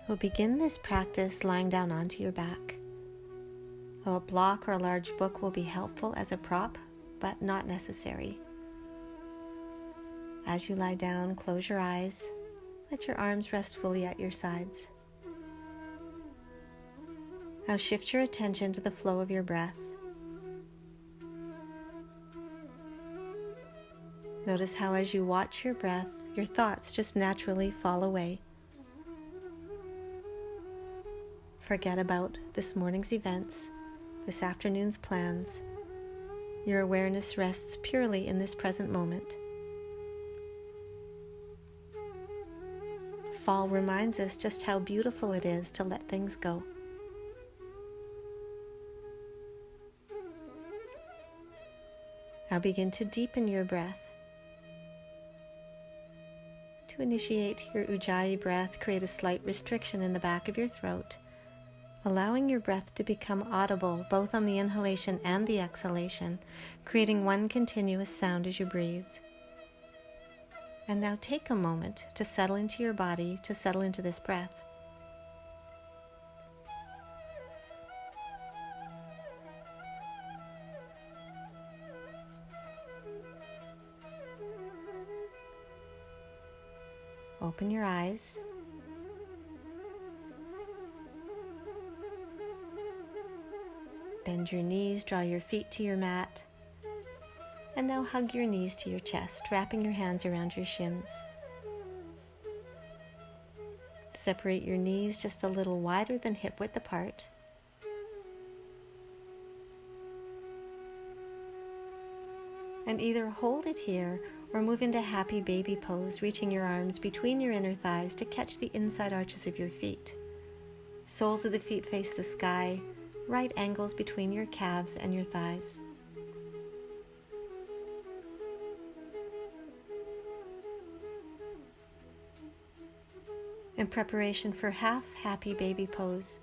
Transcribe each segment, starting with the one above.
We'll begin this practice lying down onto your back. Though a block or a large book will be helpful as a prop, but not necessary. As you lie down, close your eyes. Let your arms rest fully at your sides. Now shift your attention to the flow of your breath. Notice how as you watch your breath, your thoughts just naturally fall away. Forget about this morning's events, this afternoon's plans. Your awareness rests purely in this present moment. Fall reminds us just how beautiful it is to let things go. Now begin to deepen your breath. To initiate your Ujjayi breath, create a slight restriction in the back of your throat, allowing your breath to become audible both on the inhalation and the exhalation, creating one continuous sound as you breathe. And now take a moment to settle into your body, to settle into this breath. Open your eyes. Bend your knees, draw your feet to your mat. And now hug your knees to your chest, wrapping your hands around your shins. Separate your knees just a little wider than hip width apart. And either hold it here or move into happy baby pose, reaching your arms between your inner thighs to catch the inside arches of your feet. Soles of the feet face the sky, right angles between your calves and your thighs. In preparation for half happy baby pose,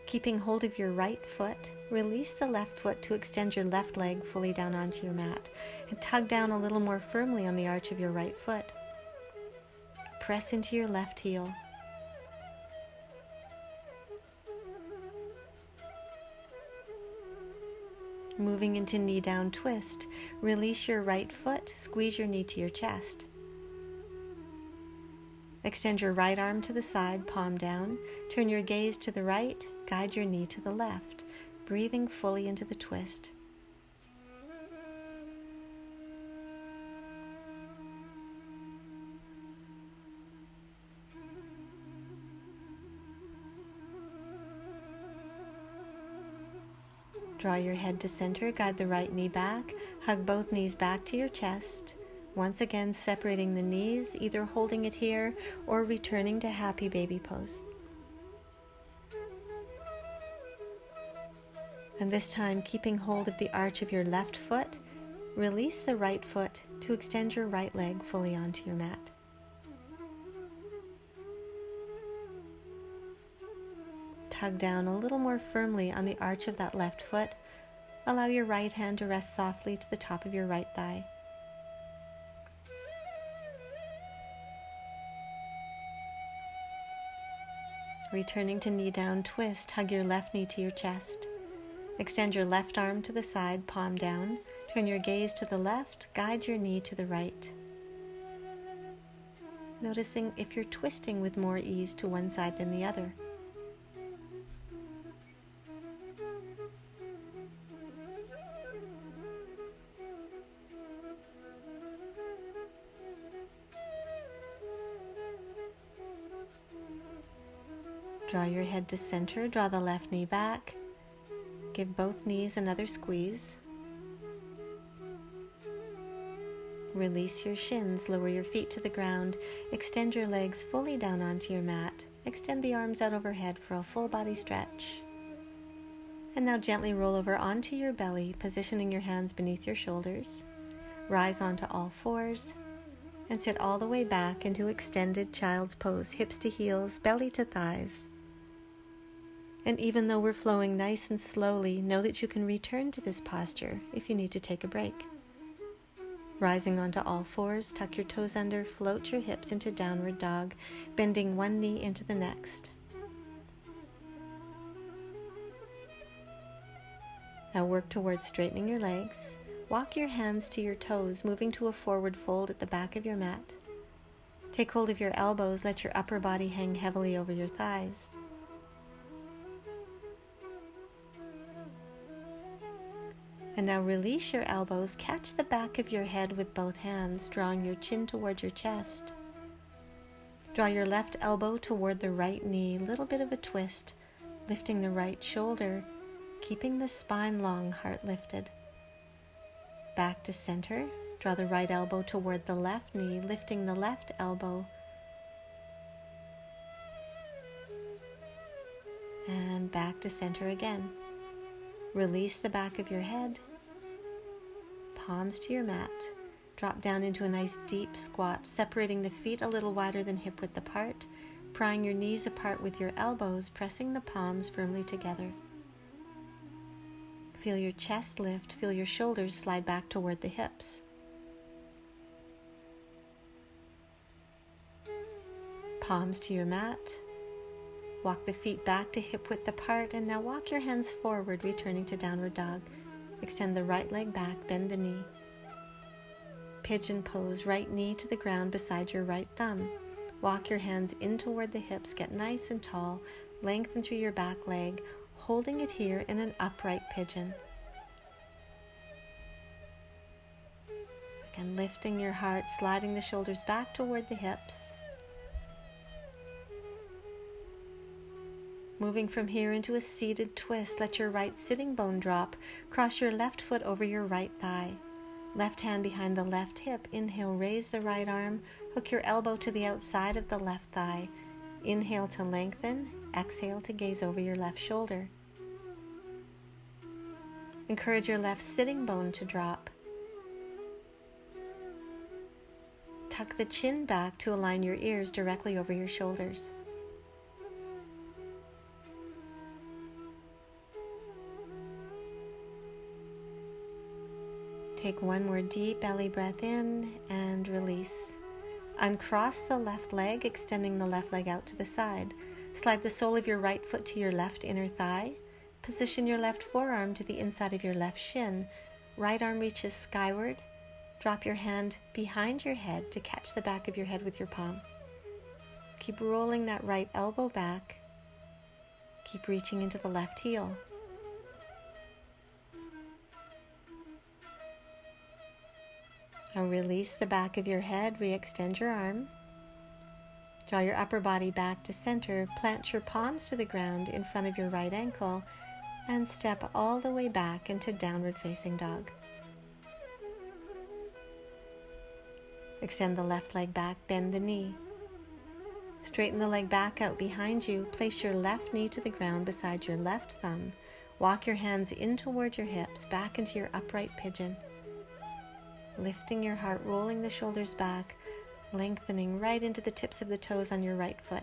keeping hold of your right foot, release the left foot to extend your left leg fully down onto your mat and tug down a little more firmly on the arch of your right foot. Press into your left heel. Moving into knee down twist, release your right foot, squeeze your knee to your chest. Extend your right arm to the side, palm down. Turn your gaze to the right, guide your knee to the left, breathing fully into the twist. Draw your head to center, guide the right knee back, hug both knees back to your chest. Once again, separating the knees, either holding it here or returning to happy baby pose. And this time, keeping hold of the arch of your left foot, release the right foot to extend your right leg fully onto your mat. Tug down a little more firmly on the arch of that left foot. Allow your right hand to rest softly to the top of your right thigh. Returning to knee down twist, hug your left knee to your chest. Extend your left arm to the side, palm down. Turn your gaze to the left, guide your knee to the right. Noticing if you're twisting with more ease to one side than the other. Draw your head to center, draw the left knee back. Give both knees another squeeze. Release your shins, lower your feet to the ground, extend your legs fully down onto your mat. Extend the arms out overhead for a full body stretch. And now gently roll over onto your belly, positioning your hands beneath your shoulders. Rise onto all fours and sit all the way back into extended child's pose, hips to heels, belly to thighs. And even though we're flowing nice and slowly, know that you can return to this posture if you need to take a break. Rising onto all fours, tuck your toes under, float your hips into downward dog, bending one knee into the next. Now work towards straightening your legs. Walk your hands to your toes, moving to a forward fold at the back of your mat. Take hold of your elbows, let your upper body hang heavily over your thighs. And now release your elbows, catch the back of your head with both hands, drawing your chin toward your chest. Draw your left elbow toward the right knee, little bit of a twist, lifting the right shoulder, keeping the spine long, heart lifted. Back to center, draw the right elbow toward the left knee, lifting the left elbow. And back to center again. Release the back of your head, palms to your mat. Drop down into a nice deep squat, separating the feet a little wider than hip width apart, prying your knees apart with your elbows, pressing the palms firmly together. Feel your chest lift, feel your shoulders slide back toward the hips. Palms to your mat. Walk the feet back to hip width apart, and now walk your hands forward, returning to downward dog. Extend the right leg back, bend the knee. Pigeon pose, right knee to the ground beside your right thumb. Walk your hands in toward the hips, get nice and tall, lengthen through your back leg, holding it here in an upright pigeon. Again, lifting your heart, sliding the shoulders back toward the hips. Moving from here into a seated twist, let your right sitting bone drop. Cross your left foot over your right thigh. Left hand behind the left hip. Inhale, raise the right arm. Hook your elbow to the outside of the left thigh. Inhale to lengthen. Exhale to gaze over your left shoulder. Encourage your left sitting bone to drop. Tuck the chin back to align your ears directly over your shoulders. Take one more deep belly breath in and release. Uncross the left leg, extending the left leg out to the side. Slide the sole of your right foot to your left inner thigh. Position your left forearm to the inside of your left shin. Right arm reaches skyward. Drop your hand behind your head to catch the back of your head with your palm. Keep rolling that right elbow back. Keep reaching into the left heel. Now release the back of your head, re-extend your arm. Draw your upper body back to center, plant your palms to the ground in front of your right ankle, and step all the way back into downward facing dog. Extend the left leg back, bend the knee. Straighten the leg back out behind you, place your left knee to the ground beside your left thumb. Walk your hands in toward your hips, back into your upright pigeon. Lifting your heart, rolling the shoulders back, lengthening right into the tips of the toes on your right foot.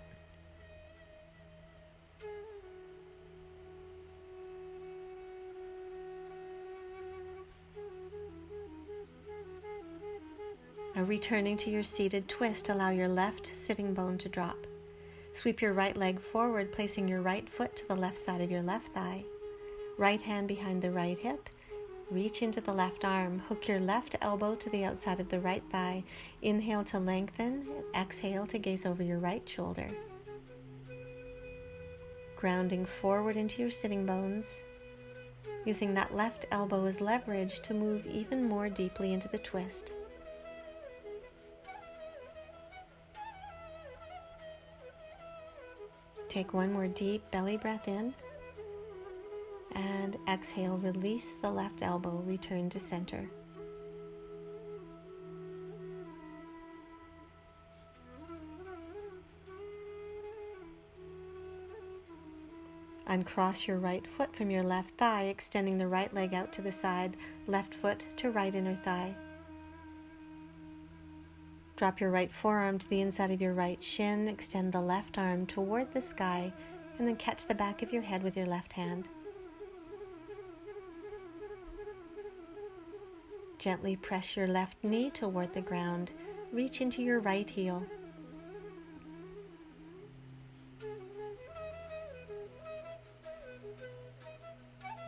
Now returning to your seated twist, allow your left sitting bone to drop. Sweep your right leg forward, placing your right foot to the left side of your left thigh. Right hand behind the right hip. Reach into the left arm. Hook your left elbow to the outside of the right thigh. Inhale to lengthen. Exhale to gaze over your right shoulder. Grounding forward into your sitting bones. Using that left elbow as leverage to move even more deeply into the twist. Take one more deep belly breath in. And exhale, release the left elbow, return to center. Uncross your right foot from your left thigh, extending the right leg out to the side, left foot to right inner thigh. Drop your right forearm to the inside of your right shin, extend the left arm toward the sky, and then catch the back of your head with your left hand. Gently press your left knee toward the ground. Reach into your right heel.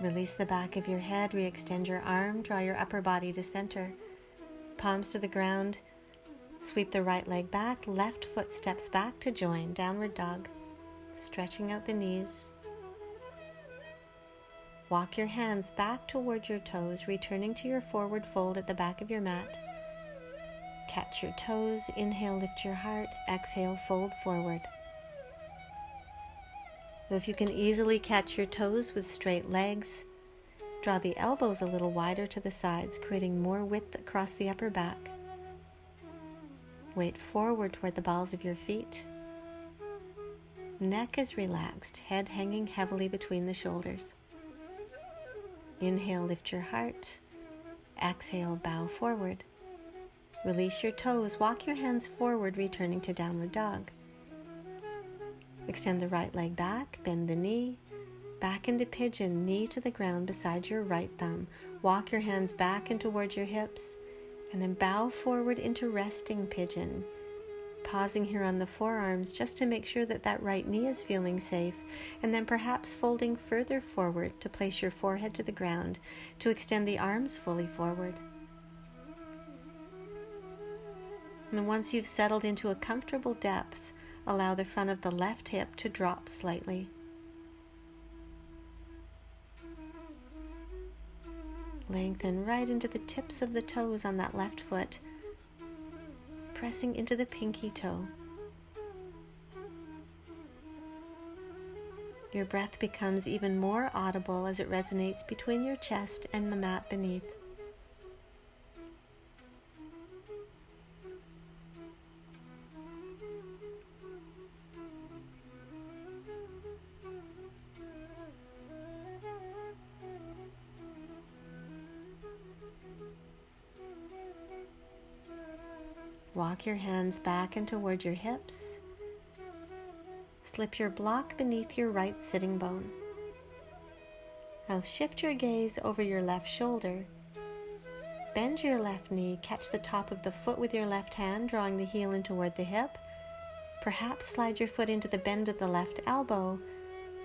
Release the back of your head, re-extend your arm, draw your upper body to center. Palms to the ground, sweep the right leg back, left foot steps back to join, downward dog. Stretching out the knees. Walk your hands back toward your toes, returning to your forward fold at the back of your mat. Catch your toes, inhale, lift your heart, exhale, fold forward. If you can easily catch your toes with straight legs, draw the elbows a little wider to the sides, creating more width across the upper back. Weight forward toward the balls of your feet. Neck is relaxed, head hanging heavily between the shoulders. Inhale, lift your heart. Exhale, bow forward. Release your toes, walk your hands forward, returning to downward dog. Extend the right leg back, bend the knee. Back into pigeon, knee to the ground beside your right thumb. Walk your hands back and towards your hips, and then bow forward into resting pigeon. Pausing here on the forearms just to make sure that that right knee is feeling safe, and then perhaps folding further forward to place your forehead to the ground, to extend the arms fully forward. And once you've settled into a comfortable depth, allow the front of the left hip to drop slightly. Lengthen right into the tips of the toes on that left foot, pressing into the pinky toe. Your breath becomes even more audible as it resonates between your chest and the mat beneath. Walk your hands back and toward your hips. Slip your block beneath your right sitting bone. Now shift your gaze over your left shoulder. Bend your left knee, catch the top of the foot with your left hand, drawing the heel in toward the hip. Perhaps slide your foot into the bend of the left elbow.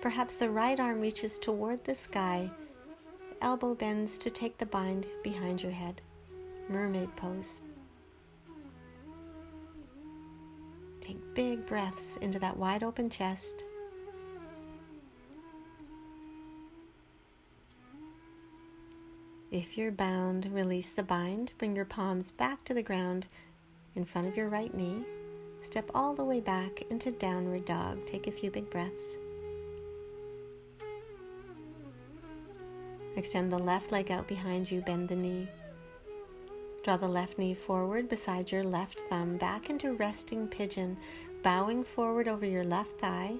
Perhaps the right arm reaches toward the sky. Elbow bends to take the bind behind your head. Mermaid pose. Take big breaths into that wide open chest. If you're bound, release the bind. Bring your palms back to the ground in front of your right knee. Step all the way back into downward dog. Take a few big breaths. Extend the left leg out behind you, bend the knee. Draw the left knee forward beside your left thumb, back into resting pigeon, bowing forward over your left thigh.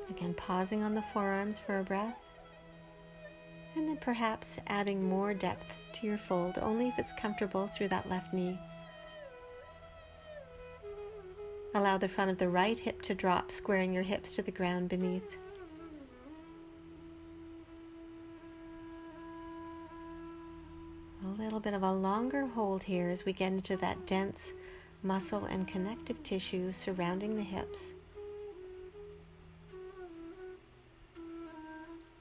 Again, pausing on the forearms for a breath. And then perhaps adding more depth to your fold, only if it's comfortable through that left knee. Allow the front of the right hip to drop, squaring your hips to the ground beneath. A little bit of a longer hold here as we get into that dense muscle and connective tissue surrounding the hips.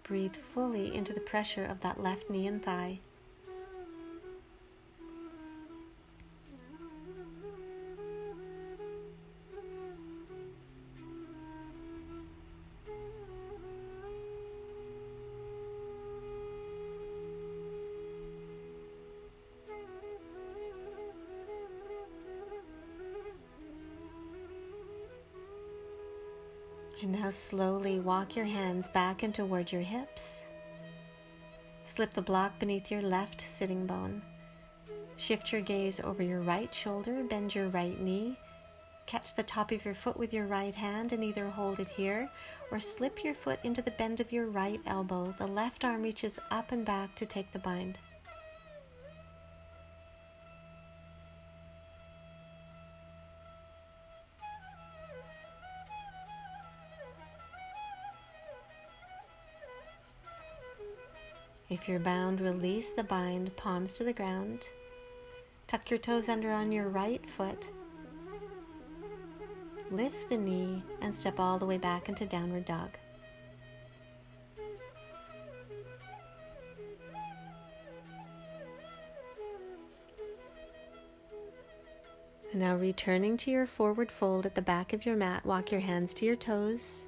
Breathe fully into the pressure of that left knee and thigh. And now slowly walk your hands back and toward your hips. Slip the block beneath your left sitting bone. Shift your gaze over your right shoulder, bend your right knee. Catch the top of your foot with your right hand and either hold it here or slip your foot into the bend of your right elbow. The left arm reaches up and back to take the bind. If you're bound, release the bind, palms to the ground. Tuck your toes under on your right foot. Lift the knee and step all the way back into downward dog. And now returning to your forward fold at the back of your mat, walk your hands to your toes.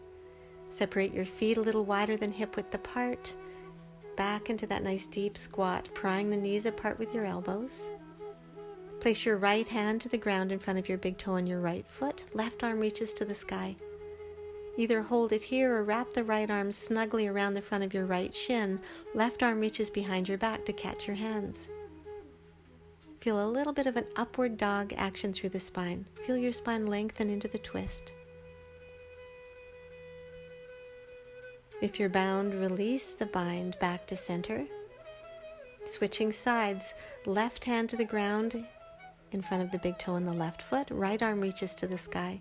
Separate your feet a little wider than hip width apart. Back into that nice deep squat, prying the knees apart with your elbows. Place your right hand to the ground in front of your big toe on your right foot. Left arm reaches to the sky. Either hold it here or wrap the right arm snugly around the front of your right shin. Left arm reaches behind your back to catch your hands. Feel a little bit of an upward dog action through the spine. Feel your spine lengthen into the twist. If you're bound, release the bind back to center. Switching sides, left hand to the ground in front of the big toe on the left foot. Right arm reaches to the sky.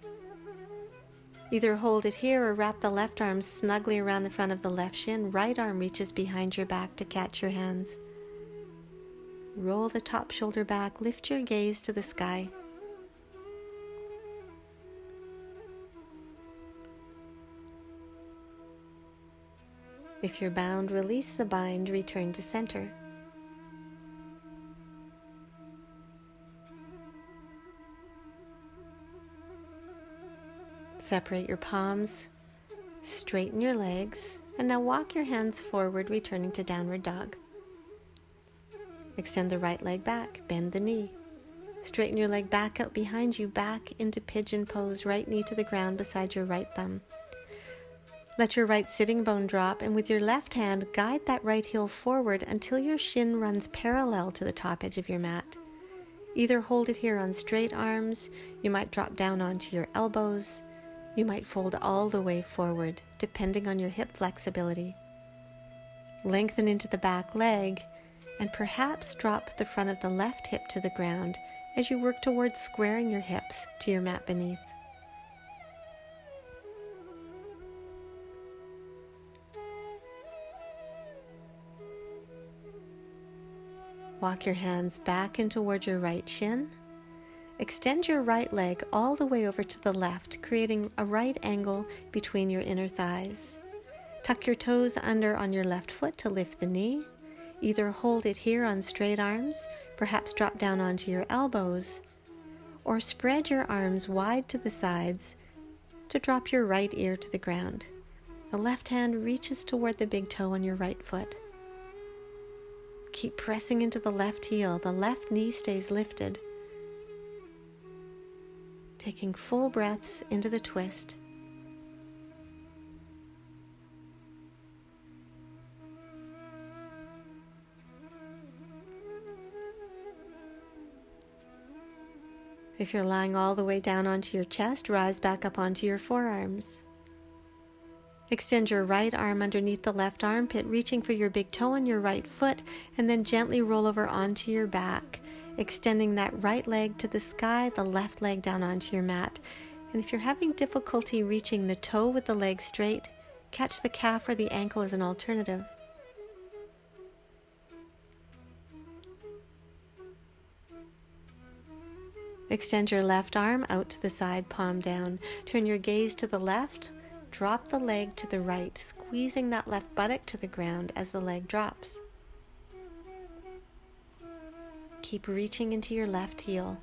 Either hold it here or wrap the left arm snugly around the front of the left shin. Right arm reaches behind your back to catch your hands. Roll the top shoulder back, lift your gaze to the sky. If you're bound, release the bind, return to center. Separate your palms, straighten your legs, and now walk your hands forward, returning to downward dog. Extend the right leg back, bend the knee. Straighten your leg back out behind you, back into pigeon pose, right knee to the ground beside your right thumb. Let your right sitting bone drop, and with your left hand, guide that right heel forward until your shin runs parallel to the top edge of your mat. Either hold it here on straight arms, you might drop down onto your elbows, you might fold all the way forward, depending on your hip flexibility. Lengthen into the back leg, and perhaps drop the front of the left hip to the ground as you work towards squaring your hips to your mat beneath. Walk your hands back in toward your right shin. Extend your right leg all the way over to the left, creating a right angle between your inner thighs. Tuck your toes under on your left foot to lift the knee. Either hold it here on straight arms, perhaps drop down onto your elbows, or spread your arms wide to the sides to drop your right ear to the ground. The left hand reaches toward the big toe on your right foot. Keep pressing into the left heel. The left knee stays lifted. Taking full breaths into the twist. If you're lying all the way down onto your chest, rise back up onto your forearms. Extend your right arm underneath the left armpit, reaching for your big toe on your right foot, and then gently roll over onto your back, extending that right leg to the sky, the left leg down onto your mat. And if you're having difficulty reaching the toe with the leg straight, catch the calf or the ankle as an alternative. Extend your left arm out to the side, palm down. Turn your gaze to the left. Drop the leg to the right, squeezing that left buttock to the ground as the leg drops. Keep reaching into your left heel.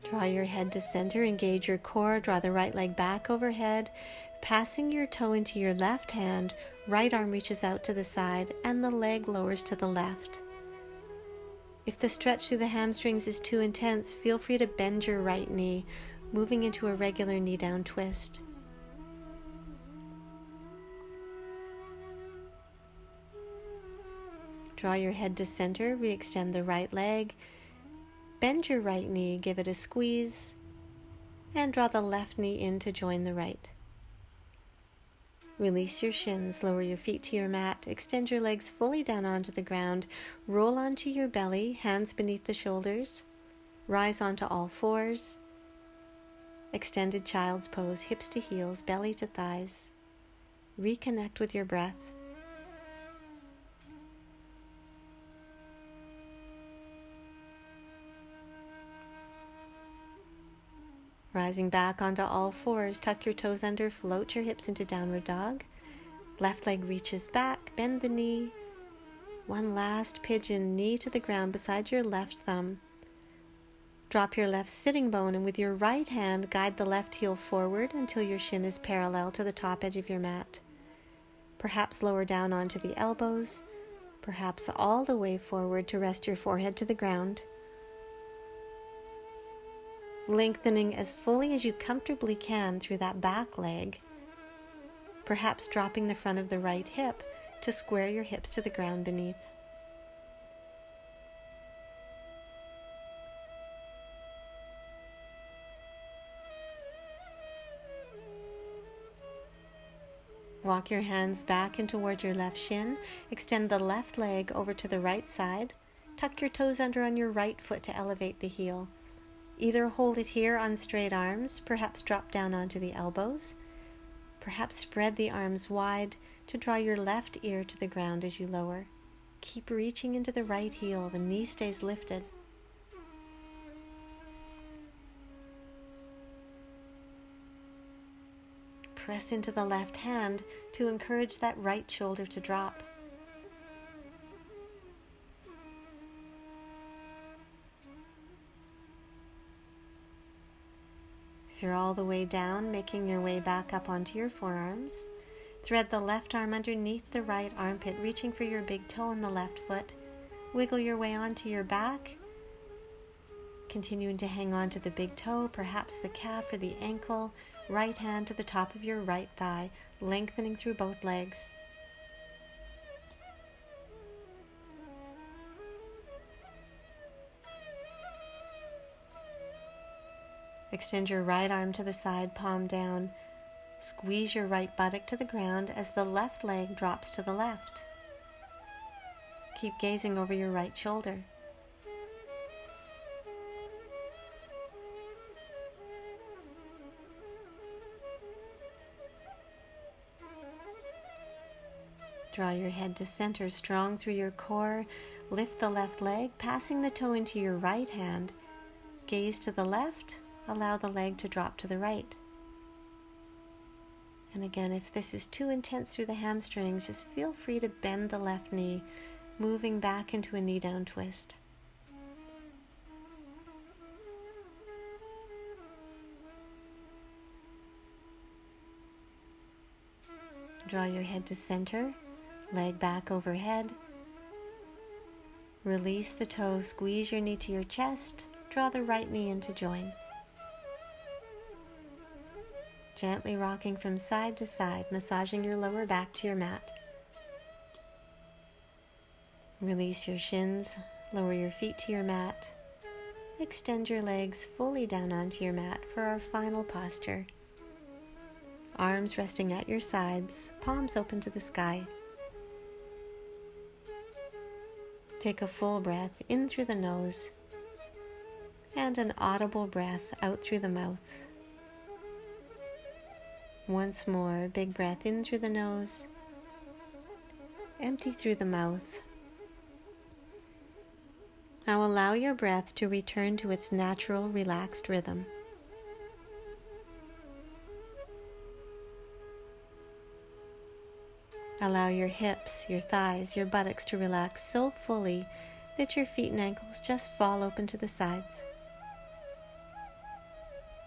Draw your head to center, engage your core, draw the right leg back overhead, passing your toe into your left hand, right arm reaches out to the side, and the leg lowers to the left. If the stretch through the hamstrings is too intense, feel free to bend your right knee, moving into a regular knee down twist. Draw your head to center, re-extend the right leg, bend your right knee, give it a squeeze, and draw the left knee in to join the right. Release your shins, lower your feet to your mat, extend your legs fully down onto the ground, roll onto your belly, hands beneath the shoulders, rise onto all fours, Extended child's pose, hips to heels, belly to thighs. Reconnect with your breath. Rising back onto all fours, tuck your toes under, float your hips into downward dog. Left leg reaches back, bend the knee. One last pigeon, knee to the ground beside your left thumb. Drop your left sitting bone and with your right hand, guide the left heel forward until your shin is parallel to the top edge of your mat. Perhaps lower down onto the elbows, perhaps all the way forward to rest your forehead to the ground. Lengthening as fully as you comfortably can through that back leg, perhaps dropping the front of the right hip to square your hips to the ground beneath. Walk your hands back and toward your left shin. Extend the left leg over to the right side. Tuck your toes under on your right foot to elevate the heel. Either hold it here on straight arms, perhaps drop down onto the elbows. Perhaps spread the arms wide to draw your left ear to the ground as you lower. Keep reaching into the right heel. The knee stays lifted. Press into the left hand to encourage that right shoulder to drop. If you're all the way down, making your way back up onto your forearms, thread the left arm underneath the right armpit, reaching for your big toe on the left foot. Wiggle your way onto your back, continuing to hang on to the big toe, perhaps the calf or the ankle. Right hand to the top of your right thigh, lengthening through both legs. Extend your right arm to the side, palm down. Squeeze your right buttock to the ground as the left leg drops to the left. Keep gazing over your right shoulder. Draw your head to center, strong through your core. Lift the left leg, passing the toe into your right hand. Gaze to the left, allow the leg to drop to the right. And again, if this is too intense through the hamstrings, just feel free to bend the left knee, moving back into a knee down twist. Draw your head to center. Leg back overhead. Release the toe, squeeze your knee to your chest, draw the right knee into join. Gently rocking from side to side, massaging your lower back to your mat. Release your shins, lower your feet to your mat. Extend your legs fully down onto your mat for our final posture. Arms resting at your sides, palms open to the sky. Take a full breath in through the nose and an audible breath out through the mouth. Once more, big breath in through the nose, empty through the mouth. Now allow your breath to return to its natural, relaxed rhythm. Allow your hips, your thighs, your buttocks to relax so fully that your feet and ankles just fall open to the sides.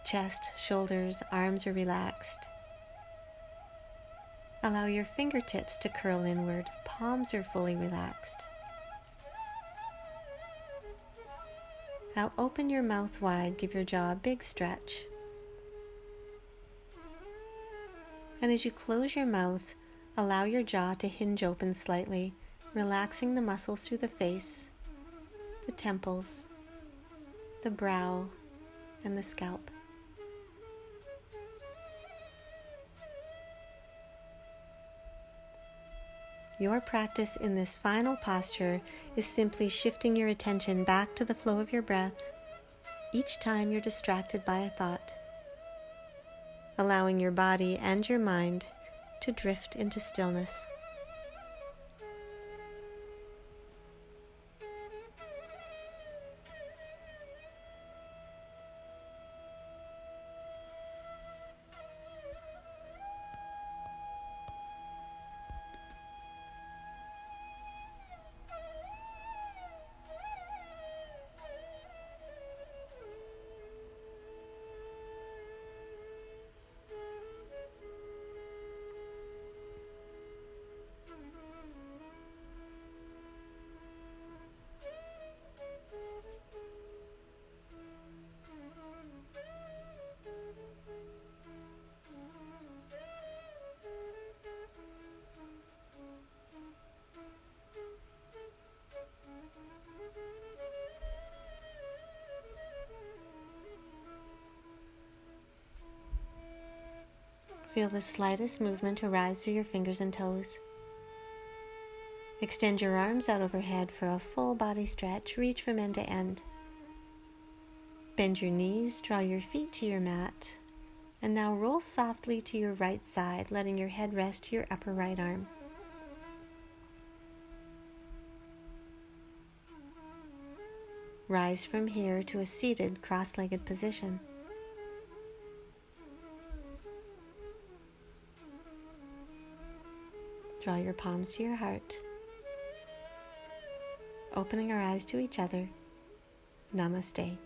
Chest, shoulders, arms are relaxed. Allow your fingertips to curl inward, palms are fully relaxed. Now open your mouth wide, give your jaw a big stretch. And as you close your mouth, allow your jaw to hinge open slightly, relaxing the muscles through the face, the temples, the brow, and the scalp. Your practice in this final posture is simply shifting your attention back to the flow of your breath each time you're distracted by a thought. allowing your body and your mind to drift into stillness. Feel the slightest movement arise through your fingers and toes. Extend your arms out overhead for a full body stretch. Reach from end to end. Bend your knees, draw your feet to your mat, and now roll softly to your right side, letting your head rest to your upper right arm. Rise from here to a seated cross-legged position. Draw your palms to your heart, opening our eyes to each other. Namaste.